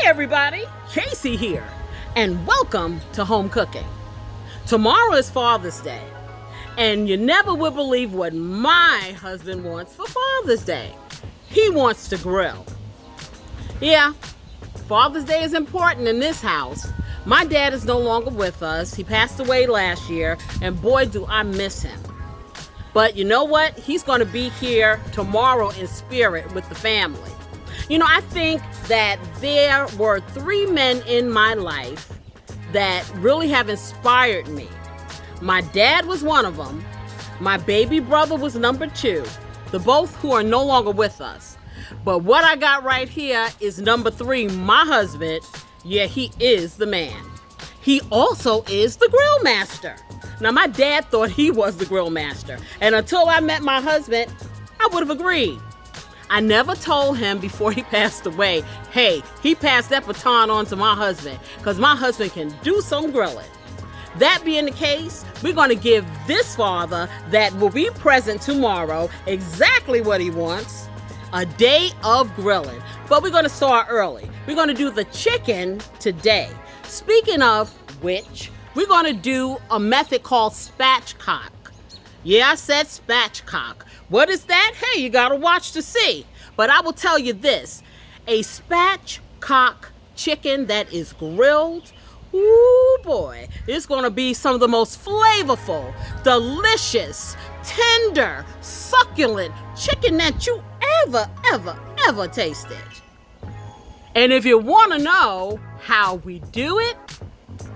everybody, Casey here, and welcome to Home Cooking. Tomorrow is Father's Day, and you never will believe what my husband wants for Father's Day. He wants to grill. Yeah, Father's Day is important in this house. My dad is no longer with us. He passed away last year, and boy, do I miss him. But you know what? He's going to be here tomorrow in spirit with the family. You know, I think that there were 3 men in my life that really have inspired me. My dad was one of them. My baby brother was number 2. The both who are no longer with us. But what I got right here is number 3, my husband. Yeah, he is the man. He also is the grill master. Now, my dad thought he was the grill master. And until I met my husband, I would have agreed. I never told him before he passed away, hey, he passed that baton on to my husband, because my husband can do some grilling. That being the case, we're going to give this father that will be present tomorrow exactly what he wants, a day of grilling. But we're going to start early. We're going to do the chicken today. Speaking of which, we're going to do a method called spatchcock. Yeah, I said spatchcock. What is that? Hey, you gotta watch to see. But I will tell you this. A spatchcock chicken that is grilled, ooh boy, it's gonna be some of the most flavorful, delicious, tender, succulent chicken that you ever tasted. And if you wanna know how we do it,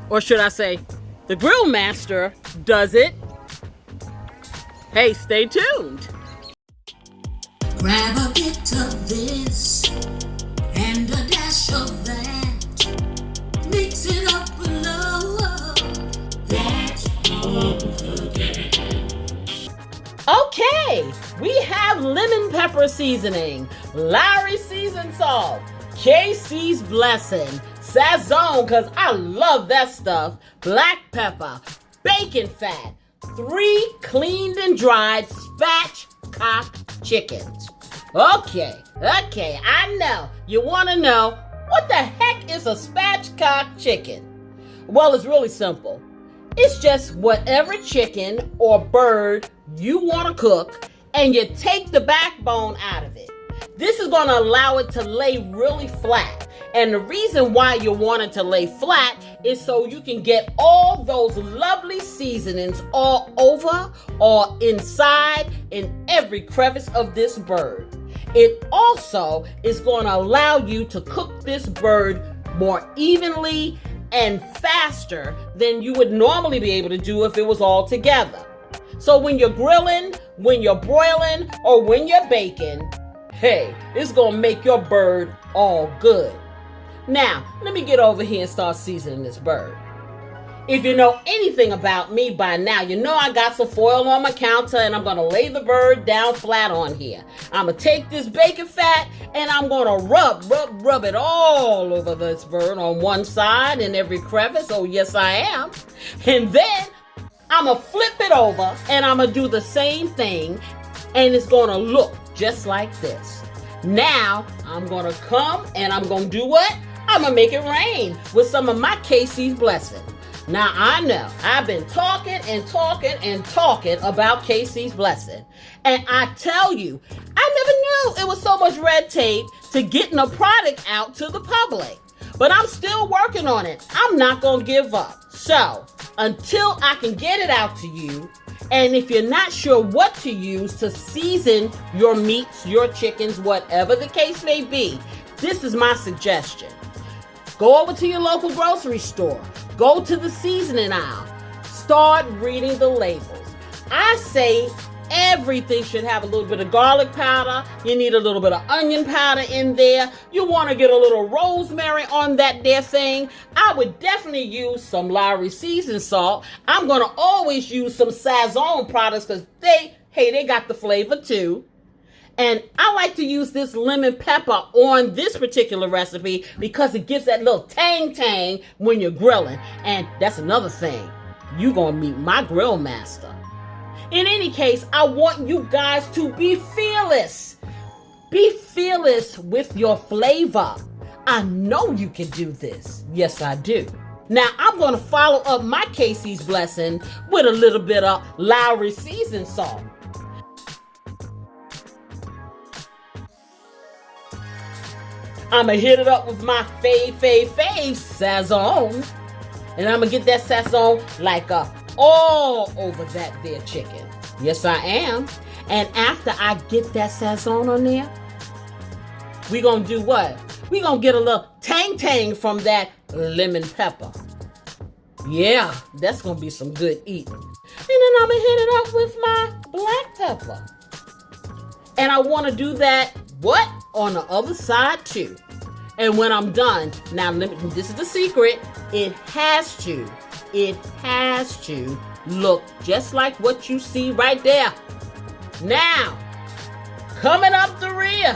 or should I say, the grill master does it, hey, stay tuned. Grab a bit of this and a dash of that. Mix it up below. That's home cooking. Okay, we have lemon pepper seasoning, Lowry seasoned salt, Casey's blessing, Sazon, because I love that stuff, black pepper, bacon fat, 3 cleaned and dried spatchcock chickens. Okay, I know. You want to know, what the heck is a spatchcock chicken? Well, it's really simple. It's just whatever chicken or bird you want to cook, and you take the backbone out of it. This is going to allow it to lay really flat. And the reason why you want it to lay flat is so you can get all those lovely seasonings all over or inside in every crevice of this bird. It also is going to allow you to cook this bird more evenly and faster than you would normally be able to do if it was all together. So when you're grilling, when you're broiling, or when you're baking, hey, it's going to make your bird all good. Now, let me get over here and start seasoning this bird. If you know anything about me by now, you know I got some foil on my counter and I'm going to lay the bird down flat on here. I'm going to take this bacon fat and I'm going to rub it all over this bird on one side in every crevice. Oh, yes, I am. And then I'm going to flip it over and I'm going to do the same thing, and it's going to look just like this. Now, I'm going to come and I'm going to do what? I'm going to make it rain with some of my Casey's blessing. Now, I know I've been talking about Casey's blessing. And I tell you, I never knew it was so much red tape to getting a product out to the public. But I'm still working on it. I'm not going to give up. So, until I can get it out to you, and if you're not sure what to use to season your meats, your chickens, whatever the case may be, this is my suggestion. Go over to your local grocery store. Go to the seasoning aisle. Start reading the labels. I say everything should have a little bit of garlic powder. You need a little bit of onion powder in there. You want to get a little rosemary on that there thing. I would definitely use some Lowry seasoned salt. I'm going to always use some Sazon products because they got the flavor too. And I like to use this lemon pepper on this particular recipe because it gives that little tang when you're grilling. And that's another thing. You're going to meet my grill master. In any case, I want you guys to be fearless. Be fearless with your flavor. I know you can do this. Yes, I do. Now, I'm going to follow up my Casey's blessing with a little bit of Lowry seasoned salt. I'm going to hit it up with my fave Sazon. And I'm going to get that Sazon like all over that there chicken. Yes, I am. And after I get that Sazon on there, we going to do what? We going to get a little tang from that lemon pepper. Yeah, that's going to be some good eating. And then I'm going to hit it up with my black pepper. And I want to do that, what? On the other side too. And when I'm done, now this is the secret, it has to look just like what you see right there. Now, coming up the rear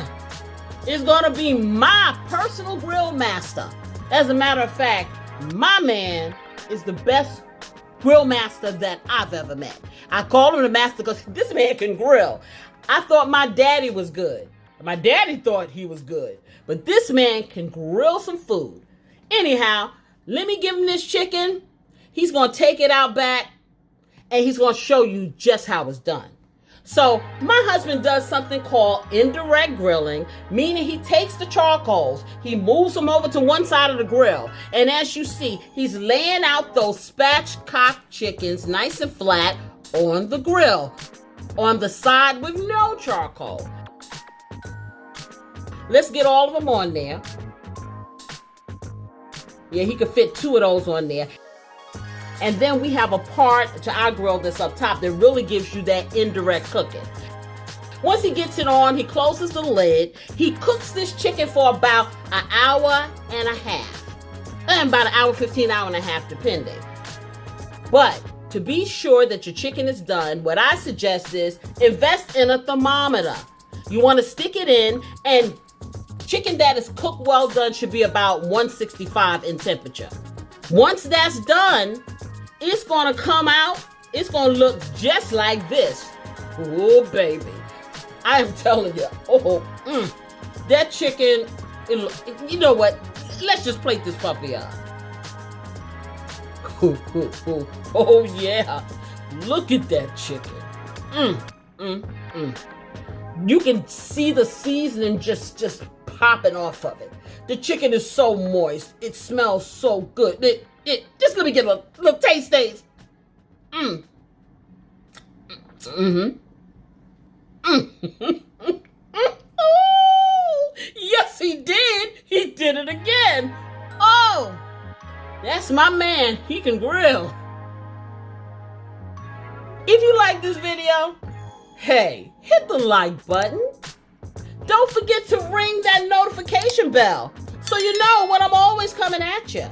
is going to be my personal grill master. As a matter of fact, my man is the best grill master that I've ever met. I call him the master because this man can grill. I thought my daddy was good. My daddy thought he was good. But this man can grill some food. Anyhow, let me give him this chicken. He's going to take it out back and he's going to show you just how it's done. So my husband does something called indirect grilling, meaning he takes the charcoals, he moves them over to one side of the grill. And as you see, he's laying out those spatchcock chickens nice and flat on the grill, on the side with no charcoal. Let's get all of them on there. Yeah, he could fit 2 of those on there. And then we have a part to our grill that's up top that really gives you that indirect cooking. Once he gets it on, he closes the lid. He cooks this chicken for about an hour and a half. And about an hour, 15, hour and a half, depending. But to be sure that your chicken is done, what I suggest is invest in a thermometer. You want to stick it in, and chicken that is cooked well done should be about 165 in temperature. Once that's done, it's going to come out. It's going to look just like this. Oh, baby. I am telling you. That chicken, you know what? Let's just plate this puppy up. Oh, yeah. Look at that chicken. You can see the seasoning just popping off of it. The chicken is so moist. It smells so good. Just let me get a little taste. Oh, yes, he did. He did it again. Oh, that's my man. He can grill. If you like this video, hey, hit the like button. Don't forget to ring that notification bell so you know when I'm always coming at you.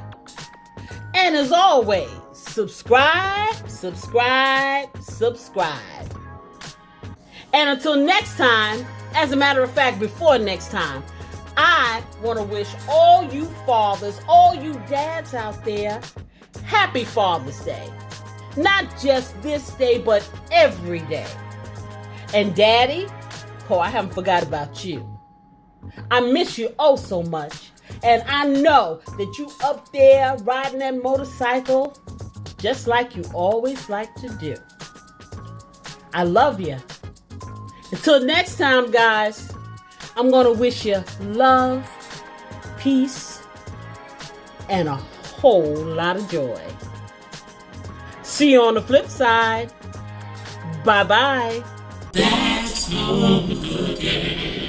And as always, subscribe. And until next time, as a matter of fact, before next time, I want to wish all you fathers, all you dads out there, happy Father's Day. Not just this day, but every day. And Daddy, I haven't forgot about you. I miss you oh so much. And I know that you up there riding that motorcycle just like you always like to do. I love you. Until next time, guys, I'm going to wish you love, peace, and a whole lot of joy. See you on the flip side. Bye-bye. That's home cooking.